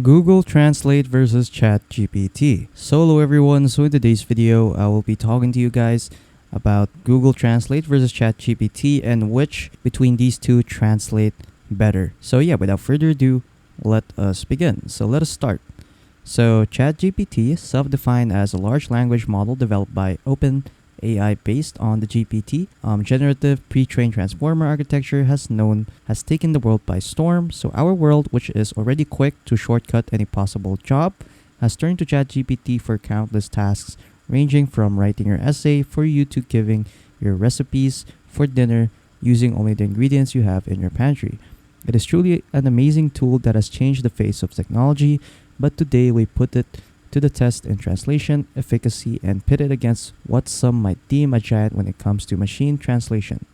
Google Translate versus ChatGPT. So hello everyone, so in today's video, I will be talking to you guys about Google Translate versus ChatGPT and which between these two translate better. So yeah, without further ado, let us begin. So let us start. So ChatGPT, self-defined as a large language model developed by OpenAI based on the GPT generative pre-trained transformer architecture has taken the world by storm. So our world, which is already quick to shortcut any possible job, has turned to ChatGPT for countless tasks, ranging from writing your essay for you to giving your recipes for dinner using only the ingredients you have in your pantry. It is truly an amazing tool that has changed the face of technology, but today we put it to the test in translation, efficacy, and pit it against what some might deem a giant when it comes to machine translation,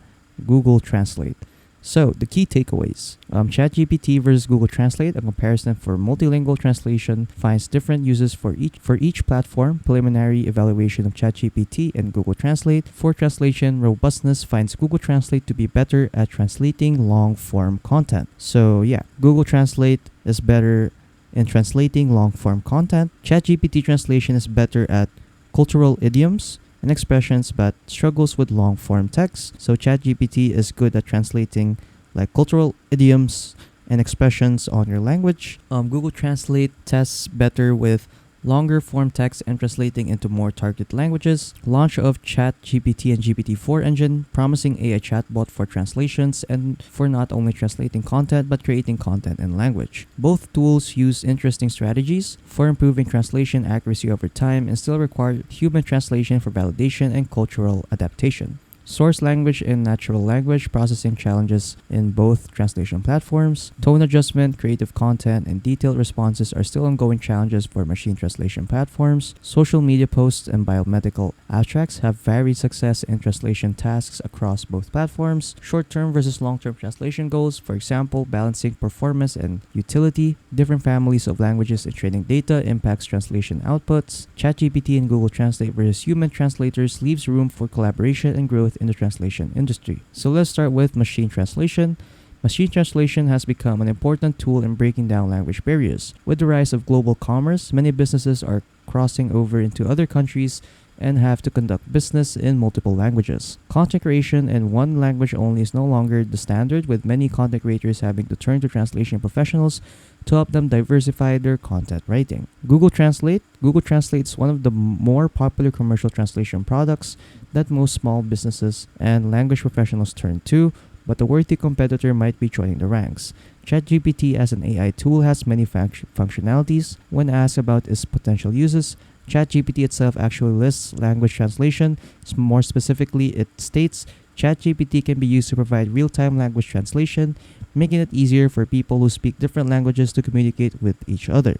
Google Translate. So, the key takeaways. ChatGPT versus Google Translate, a comparison for multilingual translation, finds different uses for each platform. Preliminary evaluation of ChatGPT and Google Translate. For translation robustness, finds Google Translate to be better at translating long-form content. So, yeah, Google Translate is better in translating long-form content. ChatGPT translation is better at cultural idioms and expressions but struggles with long-form text. So ChatGPT is good at translating like cultural idioms and expressions on your language. Google Translate tests better with longer form text and translating into more targeted languages. Launch of ChatGPT and GPT-4 engine, promising AI chatbot for translations and for not only translating content but creating content in language. Both tools use interesting strategies for improving translation accuracy over time and still require human translation for validation and cultural adaptation. Source language and natural language processing challenges in both translation platforms. Tone adjustment, creative content, and detailed responses are still ongoing challenges for machine translation platforms. Social media posts and biomedical abstracts have varied success in translation tasks across both platforms. Short-term versus long-term translation goals, for example, balancing performance and utility. Different families of languages and training data impacts translation outputs. ChatGPT and Google Translate versus human translators leaves room for collaboration and growth in the translation industry. So let's start with machine translation. Machine translation has become an important tool in breaking down language barriers. With the rise of global commerce, many businesses are crossing over into other countries and have to conduct business in multiple languages. Content creation in one language only is no longer the standard, with many content creators having to turn to translation professionals to help them diversify their content writing. Google Translate. Google Translate is one of the more popular commercial translation products that most small businesses and language professionals turn to, but a worthy competitor might be joining the ranks. ChatGPT as an AI tool has many functionalities. When asked about its potential uses, ChatGPT itself actually lists language translation. More specifically, it states ChatGPT can be used to provide real-time language translation, making it easier for people who speak different languages to communicate with each other.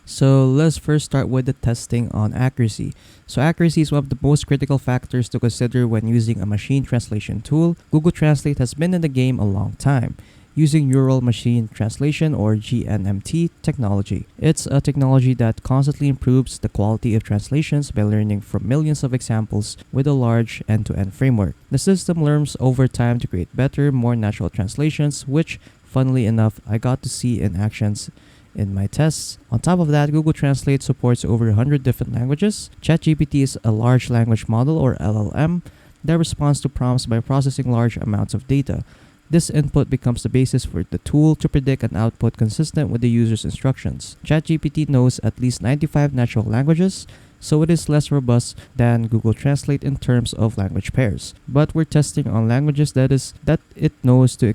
So let's first start with the testing on accuracy. So accuracy is one of the most critical factors to consider when using a machine translation tool. Google Translate has been in the game a long time, using neural machine translation or GNMT technology. It's a technology that constantly improves the quality of translations by learning from millions of examples with a large end-to-end framework. The system learns over time to create better, more natural translations, which, funnily enough, I got to see in actions in my tests. On top of that, Google Translate supports over 100 different languages. ChatGPT is a large language model or LLM that responds to prompts by processing large amounts of data. This input becomes the basis for the tool to predict an output consistent with the user's instructions. ChatGPT knows at least 95 natural languages, so it is less robust than Google Translate in terms of language pairs. But we're testing on languages that it knows to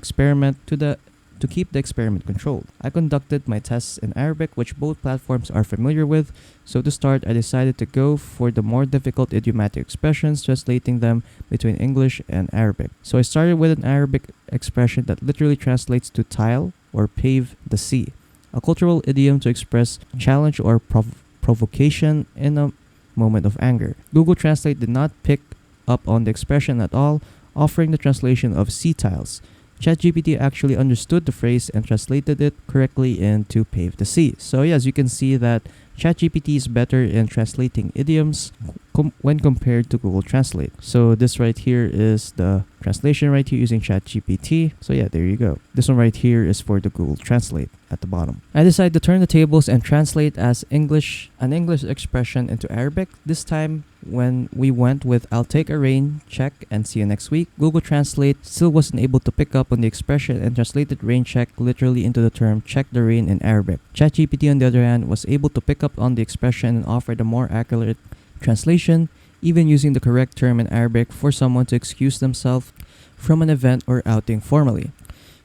keep the experiment controlled. I conducted my tests in Arabic, which both platforms are familiar with, so to start I decided to go for the more difficult idiomatic expressions, translating them between English and Arabic. So I started with an Arabic expression that literally translates to tile or pave the sea, a cultural idiom to express challenge or provocation in a moment of anger. Google Translate did not pick up on the expression at all, offering the translation of sea tiles. ChatGPT actually understood the phrase and translated it correctly into pave the sea. So as you can see that ChatGPT is better in translating idioms when compared to Google Translate. So this right here is the translation right here using ChatGPT. So yeah, there you go. This one right here is for the Google Translate at the bottom. I decided to turn the tables and translate an English expression into Arabic. This time when we went with "I'll take a rain, check, and see you next week," Google Translate still wasn't able to pick up on the expression and translated rain check literally into the term "check the rain" in Arabic. ChatGPT, on the other hand, was able to pick up on the expression and offered a more accurate translation, even using the correct term in Arabic for someone to excuse themselves from an event or outing formally.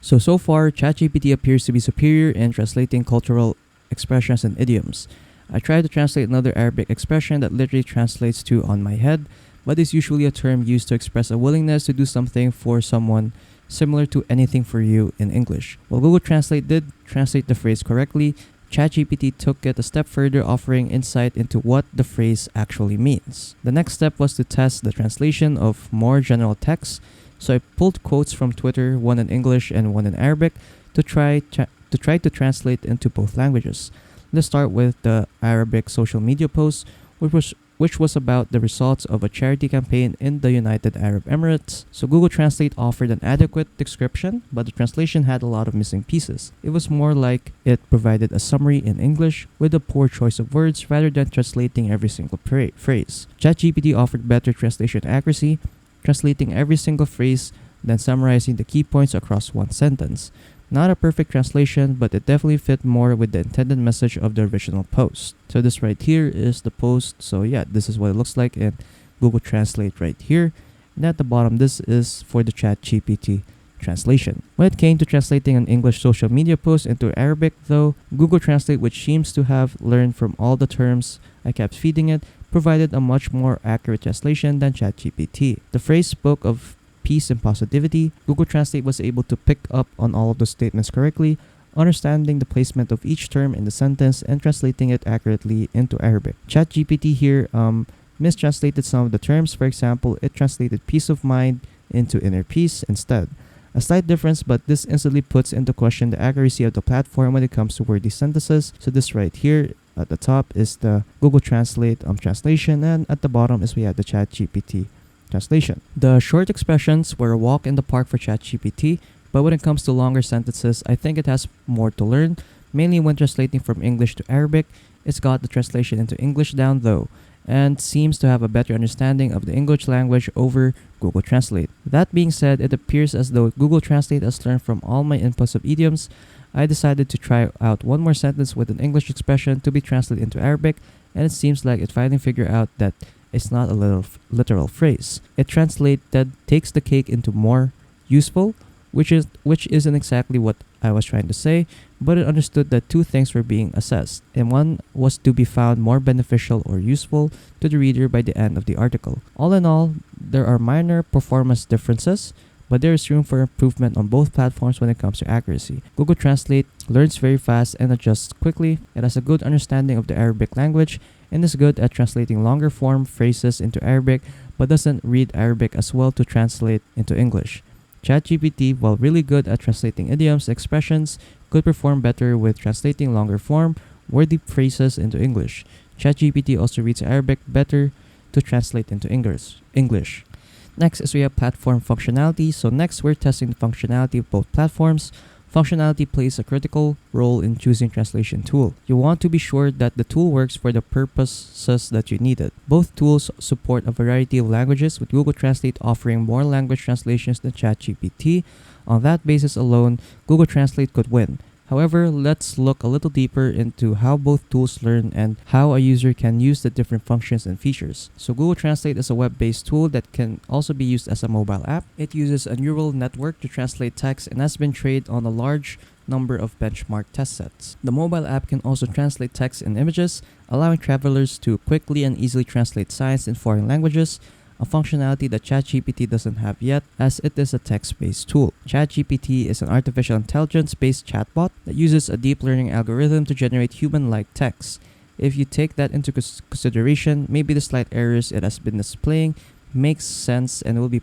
So far, ChatGPT appears to be superior in translating cultural expressions and idioms. I tried to translate another Arabic expression that literally translates to "on my head," but is usually a term used to express a willingness to do something for someone, similar to "anything for you" in English. While Google Translate did translate the phrase correctly, ChatGPT took it a step further, offering insight into what the phrase actually means. The next step was to test the translation of more general text, so I pulled quotes from Twitter, one in English and one in Arabic, to try to translate into both languages. Let's start with the Arabic social media post, which was about the results of a charity campaign in the United Arab Emirates. So Google Translate offered an adequate description, but the translation had a lot of missing pieces. It was more like it provided a summary in English with a poor choice of words rather than translating every single phrase. ChatGPT offered better translation accuracy, translating every single phrase, then summarizing the key points across one sentence. Not a perfect translation, but it definitely fit more with the intended message of the original post. So this right here is the post. So yeah, this is what it looks like in Google Translate right here. And at the bottom, this is for the ChatGPT translation. When it came to translating an English social media post into Arabic, though, Google Translate, which seems to have learned from all the terms I kept feeding it, provided a much more accurate translation than ChatGPT. The phrase spoke of peace and positivity. Google Translate was able to pick up on all of those statements correctly, understanding the placement of each term in the sentence and translating it accurately into Arabic. ChatGPT here mistranslated some of the terms. For example, it translated peace of mind into inner peace instead. A slight difference, but this instantly puts into question the accuracy of the platform when it comes to wordy sentences. So this right here at the top is the Google Translate translation, and at the bottom is we have the ChatGPT translation. The short expressions were a walk in the park for ChatGPT, but when it comes to longer sentences, I think it has more to learn, mainly when translating from English to Arabic. It's got the translation into English down though, and seems to have a better understanding of the English language over Google Translate. That being said, it appears as though Google Translate has learned from all my inputs of idioms. I decided to try out one more sentence with an English expression to be translated into Arabic, and it seems like it finally figured out that it's not a literal phrase. It translated takes the cake into more useful, which isn't exactly what I was trying to say, but it understood that two things were being assessed, and one was to be found more beneficial or useful to the reader by the end of the article. All in all, there are minor performance differences, but there is room for improvement on both platforms when it comes to accuracy. Google Translate learns very fast and adjusts quickly. It has a good understanding of the Arabic language and is good at translating longer form phrases into Arabic, but doesn't read Arabic as well to translate into English. ChatGPT, while really good at translating idioms and expressions, could perform better with translating longer form, wordy phrases into English. ChatGPT also reads Arabic better to translate into English. Next is we have platform functionality. So next we're testing the functionality of both platforms. Functionality plays a critical role in choosing translation tool. You want to be sure that the tool works for the purposes that you need it. Both tools support a variety of languages, with Google Translate offering more language translations than ChatGPT. On that basis alone, Google Translate could win. However, let's look a little deeper into how both tools learn and how a user can use the different functions and features. So Google Translate is a web-based tool that can also be used as a mobile app. It uses a neural network to translate text and has been trained on a large number of benchmark test sets. The mobile app can also translate text and images, allowing travelers to quickly and easily translate signs in foreign languages, a functionality that ChatGPT doesn't have yet, as it is a text-based tool. ChatGPT is an artificial intelligence-based chatbot that uses a deep learning algorithm to generate human-like text. If you take that into consideration, maybe the slight errors it has been displaying makes sense and will be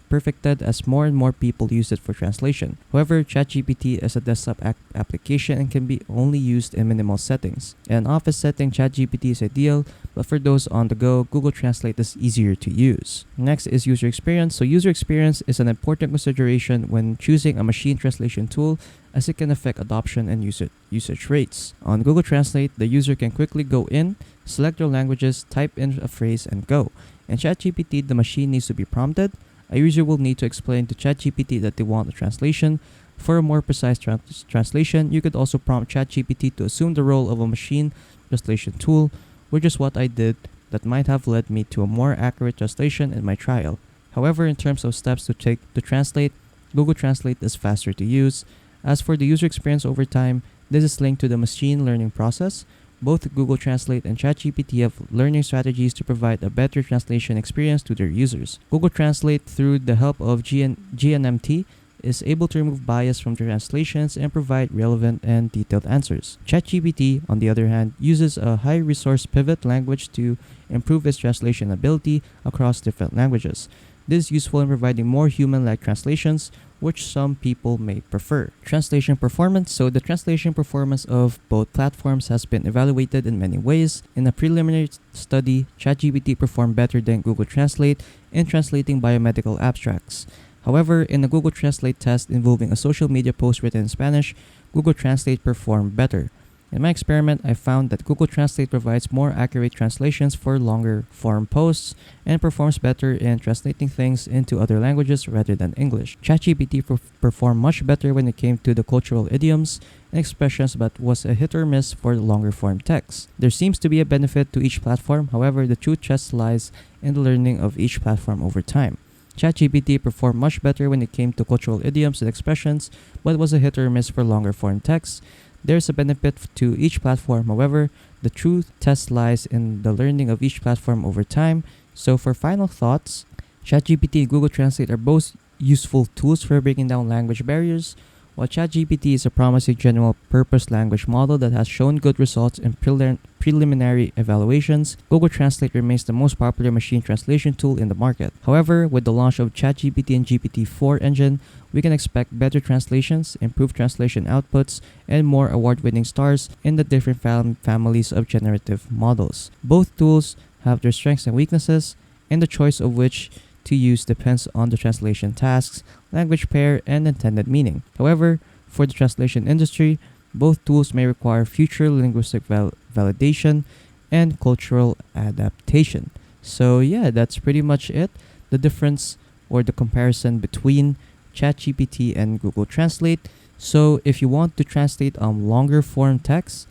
perfected as more and more people use it for translation. However, ChatGPT is a desktop application and can be only used in minimal settings. In an office setting, ChatGPT is ideal, but for those on the go, Google Translate is easier to use. Next is user experience. So user experience is an important consideration when choosing a machine translation tool, as it can affect adoption and usage rates. On Google Translate, the user can quickly go in, select their languages, type in a phrase, and go. In ChatGPT, the machine needs to be prompted. A user will need to explain to ChatGPT that they want a translation. For a more precise translation, you could also prompt ChatGPT to assume the role of a machine translation tool, which is what I did that might have led me to a more accurate translation in my trial. However, in terms of steps to take to translate, Google Translate is faster to use. As for the user experience over time, this is linked to the machine learning process. Both Google Translate and ChatGPT have learning strategies to provide a better translation experience to their users. Google Translate, through the help of GNMT, is able to remove bias from translations and provide relevant and detailed answers. ChatGPT, on the other hand, uses a high-resource pivot language to improve its translation ability across different languages. This is useful in providing more human-like translations, which some people may prefer. Translation performance. So the translation performance of both platforms has been evaluated in many ways. In a preliminary study, ChatGPT performed better than Google Translate in translating biomedical abstracts. However, in a Google Translate test involving a social media post written in Spanish, Google Translate performed better. In my experiment, I found that Google Translate provides more accurate translations for longer form posts and performs better in translating things into other languages rather than English. ChatGPT performed much better when it came to the cultural idioms and expressions, but was a hit or miss for the longer form text. There seems to be a benefit to each platform. However, the true test lies in the learning of each platform over time. ChatGPT performed much better when it came to cultural idioms and expressions, but was a hit or miss for longer form text. There's a benefit to each platform. However, the true test lies in the learning of each platform over time. So for final thoughts, ChatGPT and Google Translate are both useful tools for breaking down language barriers. While ChatGPT is a promising general-purpose language model that has shown good results in preliminary evaluations, Google Translate remains the most popular machine translation tool in the market. However, with the launch of ChatGPT and GPT-4 engine, we can expect better translations, improved translation outputs, and more award-winning stars in the different families of generative models. Both tools have their strengths and weaknesses, and the choice of which to use depends on the translation tasks, language pair, and intended meaning. However, for the translation industry, both tools may require future linguistic validation and cultural adaptation. So yeah, that's pretty much it. The difference or the comparison between ChatGPT and Google Translate. So if you want to translate longer form text,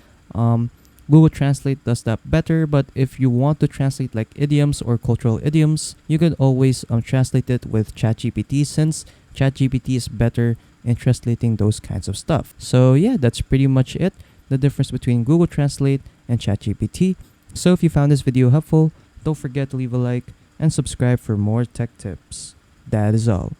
Google Translate does that better, but if you want to translate like idioms or cultural idioms, you can always translate it with ChatGPT, since ChatGPT is better in translating those kinds of stuff. So yeah, that's pretty much it, the difference between Google Translate and ChatGPT. So if you found this video helpful, don't forget to leave a like and subscribe for more tech tips. That is all.